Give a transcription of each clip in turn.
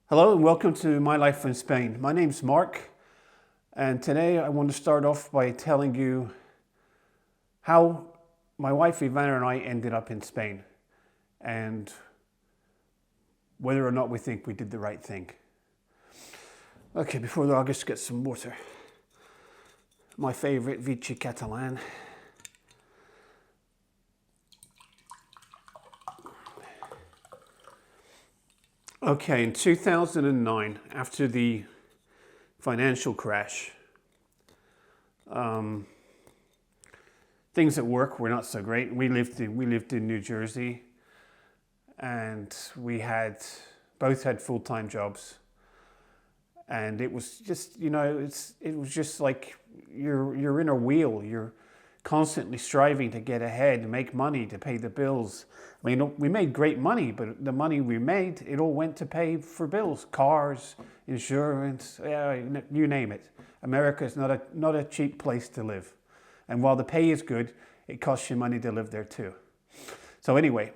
Hello and welcome to My Life in Spain. My name's Mark, and today I want to start off by telling you how my wife Ivana and I ended up in Spain and whether or not we think we did the right thing. Okay, before that I'll just get some water. My favorite Vichy Catalan. Okay, in 2009, after the financial crash, things at work were not so great. We lived in New Jersey, and we both had full-time jobs, and it was just it was just like you're in a wheel. You're constantly striving to get ahead, to make money, to pay the bills. I mean, we made great money, but the money we made, it all went to pay for bills, cars, insurance, you name it. America is not a cheap place to live. And while the pay is good, it costs you money to live there too. So anyway,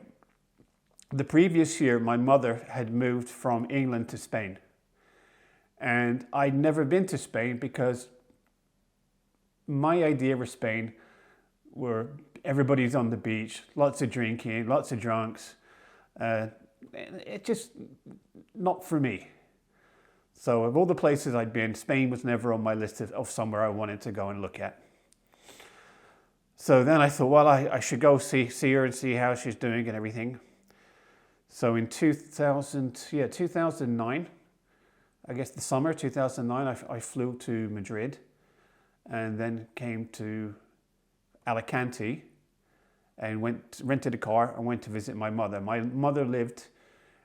the previous year, my mother had moved from England to Spain. And I'd never been to Spain because my idea of Spain where everybody's on the beach, lots of drinking, lots of drunks. It just not for me. So of all the places I'd been, Spain was never on my list of somewhere I wanted to go and look at. So then I thought, well, I should go see her and see how she's doing and everything. So in 2009, I guess the summer 2009, I flew to Madrid and then came to Alicante and rented a car and went to visit my mother. My mother lived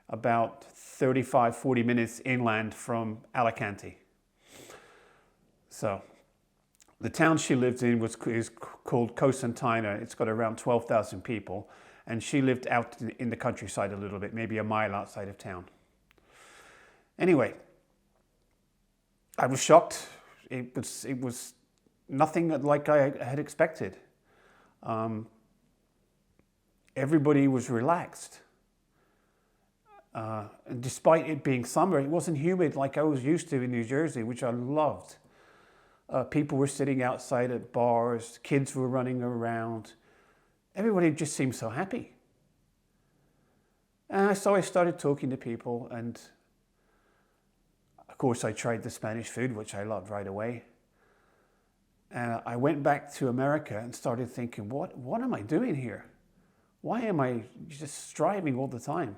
about 35-40 minutes inland from Alicante. So the town she lived in is called Cocentaina. It's got around 12,000 people, and she lived out in the countryside a little bit, maybe a mile outside of town. Anyway, I was shocked. It was nothing like I had expected. Everybody was relaxed. And despite it being summer, it wasn't humid like I was used to in New Jersey, which I loved. People were sitting outside at bars, kids were running around. Everybody just seemed so happy. And so I started talking to people, and of course I tried the Spanish food, which I loved right away. And I went back to America and started thinking, what am I doing here? Why am I just striving all the time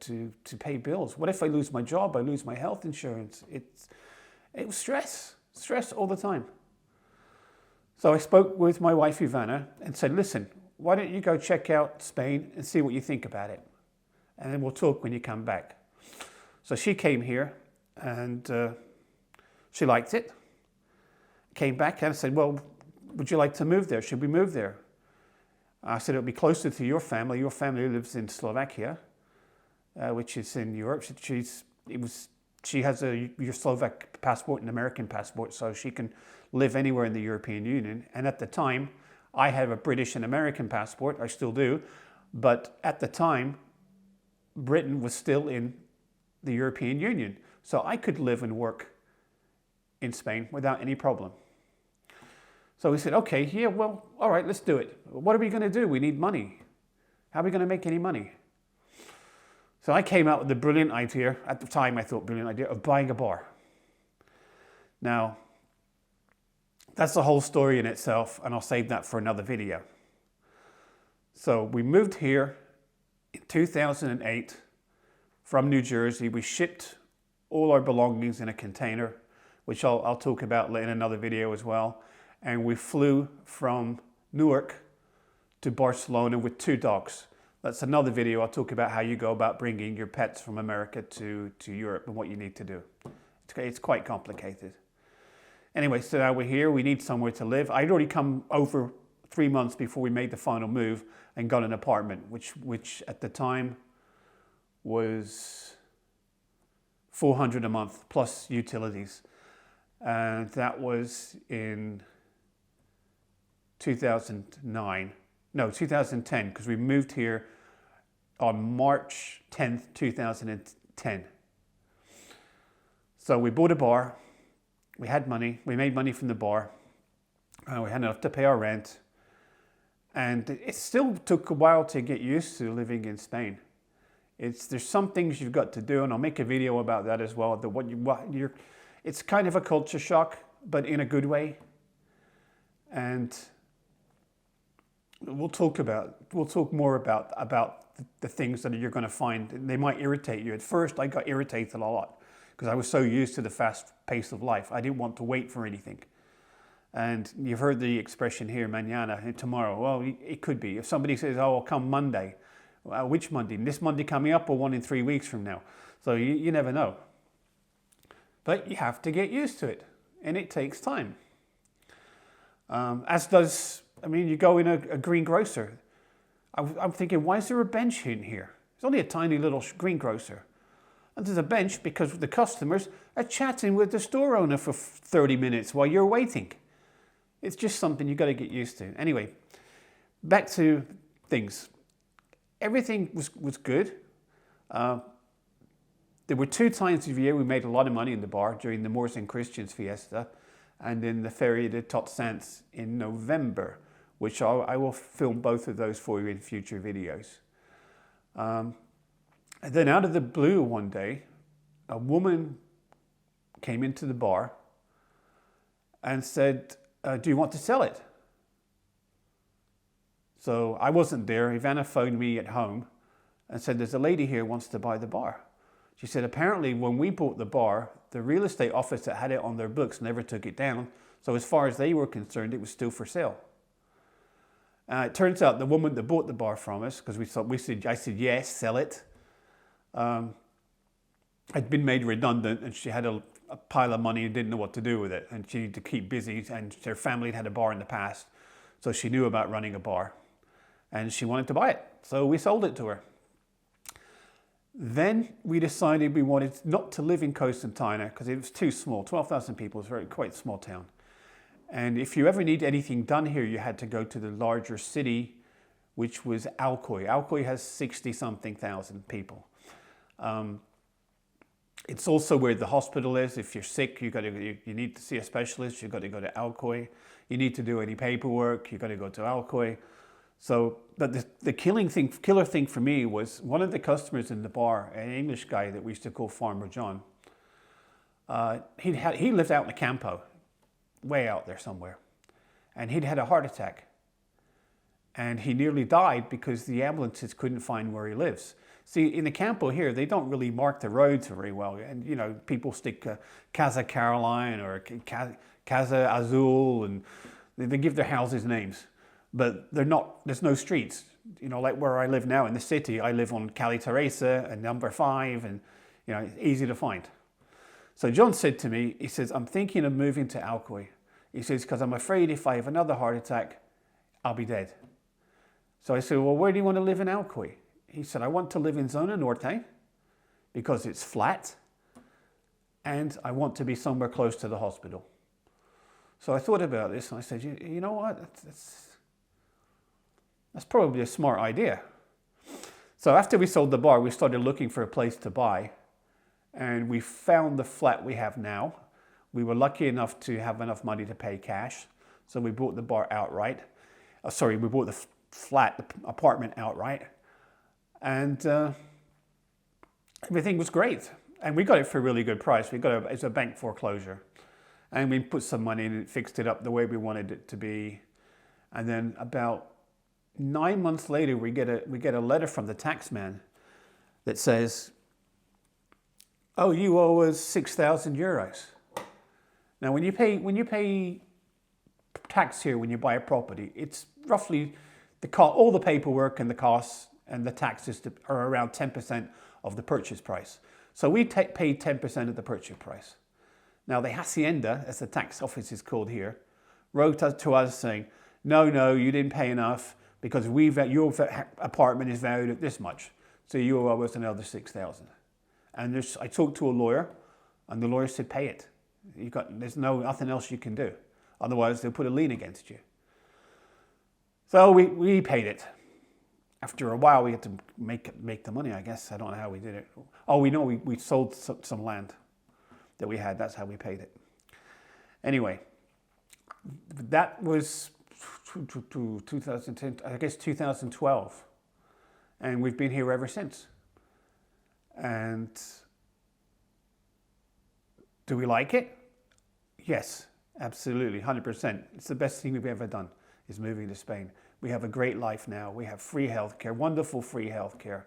to pay bills? What if I lose my job? I lose my health insurance. It was stress all the time. So I spoke with my wife Ivana and said, listen, why don't you go check out Spain and see what you think about it? And then we'll talk when you come back. So she came here and she liked it. Came back and I said, well, would you like to move there? Should we move there? I said, it'll be closer to your family. Your family lives in Slovakia, which is in Europe. She has your Slovak passport and American passport, so she can live anywhere in the European Union. And at the time, I have a British and American passport. I still do. But at the time, Britain was still in the European Union. So I could live and work in Spain without any problem. So we said, okay, yeah, well, all right, let's do it. What are we going to do? We need money. How are we going to make any money? So I came out with the brilliant idea, at the time I thought brilliant idea, of buying a bar. Now, that's the whole story in itself, and I'll save that for another video. So we moved here in 2008 from New Jersey. We shipped all our belongings in a container, which I'll talk about in another video as well. And we flew from Newark to Barcelona with 2 dogs. That's another video. I'll talk about how you go about bringing your pets from America to Europe and what you need to do. It's quite complicated. Anyway, so now we're here. We need somewhere to live. I'd already come over 3 months before we made the final move and got an apartment, which at the time was $400 a month plus utilities. And that was in 2010, because we moved here on March 10th, 2010. So we bought a bar. We had money. We made money from the bar. We had enough to pay our rent. And it still took a while to get used to living in Spain. There's some things you've got to do, and I'll make a video about that as well. It's kind of a culture shock, but in a good way. And we'll talk more about the things that you're going to find. They might irritate you. At first, I got irritated a lot because I was so used to the fast pace of life. I didn't want to wait for anything. And you've heard the expression here, mañana, and tomorrow. Well, it could be. If somebody says, oh, I'll come Monday. Which Monday? This Monday coming up or one in 3 weeks from now? So you never know. But you have to get used to it. And it takes time. You go in a greengrocer. I'm thinking, why is there a bench in here? It's only a tiny little greengrocer. And there's a bench because the customers are chatting with the store owner for 30 minutes while you're waiting. It's just something you've got to get used to. Anyway, back to things. Everything was good. There were 2 times of the year we made a lot of money in the bar, during the Moors and Christians fiesta and in the Feria de Tots Sants in November, which I will film both of those for you in future videos. And then out of the blue one day, a woman came into the bar and said, do you want to sell it? So I wasn't there. Ivana phoned me at home and said, there's a lady here who wants to buy the bar. She said, apparently when we bought the bar, the real estate office that had it on their books never took it down. So as far as they were concerned, it was still for sale. It turns out the woman that bought the bar from us, because I said, yes, sell it. Had been made redundant, and she had a pile of money and didn't know what to do with it. And she needed to keep busy, and her family had a bar in the past. So she knew about running a bar. And she wanted to buy it. So we sold it to her. Then we decided we wanted not to live in Constantina because it was too small. 12,000 people is quite a small town. And if you ever need anything done here, you had to go to the larger city, which was Alcoy. Alcoy has 60-something thousand people. It's also where the hospital is. If you're sick, you need to see a specialist, you've got to go to Alcoy. You need to do any paperwork, you've got to go to Alcoy. So, but the killer thing for me was one of the customers in the bar, an English guy that we used to call Farmer John. He lived out in the Campo, way out there somewhere, and he'd had a heart attack, and he nearly died because the ambulances couldn't find where he lives. See, in the Campo here, they don't really mark the roads very well, and people stick Casa Caroline or Casa Azul, and they give their houses names. But there's no streets. Like where I live now in the city, I live on Calle Teresa and number 5, and it's easy to find. So John said to me, he says, I'm thinking of moving to Alcoy. He says, because I'm afraid if I have another heart attack, I'll be dead. So I said, well, where do you want to live in Alcoy? He said, I want to live in Zona Norte because it's flat, and I want to be somewhere close to the hospital. So I thought about this, and I said, you know what? That's probably a smart idea. So after we sold the bar, we started looking for a place to buy, and we found the flat we have now. We were lucky enough to have enough money to pay cash, so we bought the bar outright. We bought the apartment outright, and everything was great. And we got it for a really good price. It's a bank foreclosure, and we put some money in and fixed it up the way we wanted it to be. And then about 9 months later, we get a letter from the taxman that says, "Oh, you owe us 6,000 euros." Now, when you pay tax here when you buy a property, it's roughly all the paperwork and the costs and the taxes are around 10% of the purchase price. So we paid 10% of the purchase price. Now, the Hacienda, as the tax office is called here, wrote to us saying, "No, you didn't pay enough, because your apartment is valued at this much, so you owe us another 6,000. And I talked to a lawyer, and the lawyer said, pay it. There's nothing else you can do. Otherwise, they'll put a lien against you. So we paid it. After a while, we had to make the money, I guess. I don't know how we did it. Oh, we know we sold some land. that we had. That's how we paid it. Anyway, that was 2010, I guess 2012. And we've been here ever since. And do we like it? Yes, absolutely, 100%. It's the best thing we've ever done, is moving to Spain. We have a great life now. We have free healthcare, wonderful free healthcare.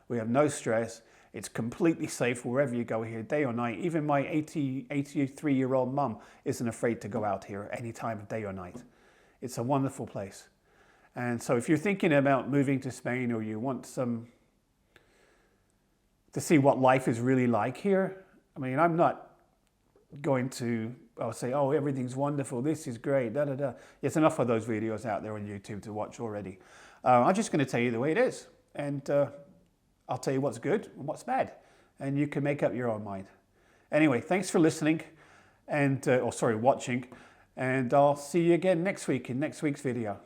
We have no stress. It's completely safe wherever you go here, day or night. Even my 83-year-old mum isn't afraid to go out here any time of day or night. It's a wonderful place. And so if you're thinking about moving to Spain, or you want to see what life is really like here, I mean, I'm not going to say, oh, everything's wonderful, this is great, da da da. There's enough of those videos out there on YouTube to watch already. I'm just going to tell you the way it is. And I'll tell you what's good and what's bad. And you can make up your own mind. Anyway, thanks for listening and, watching. And I'll see you again next week in next week's video.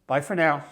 Bye for now.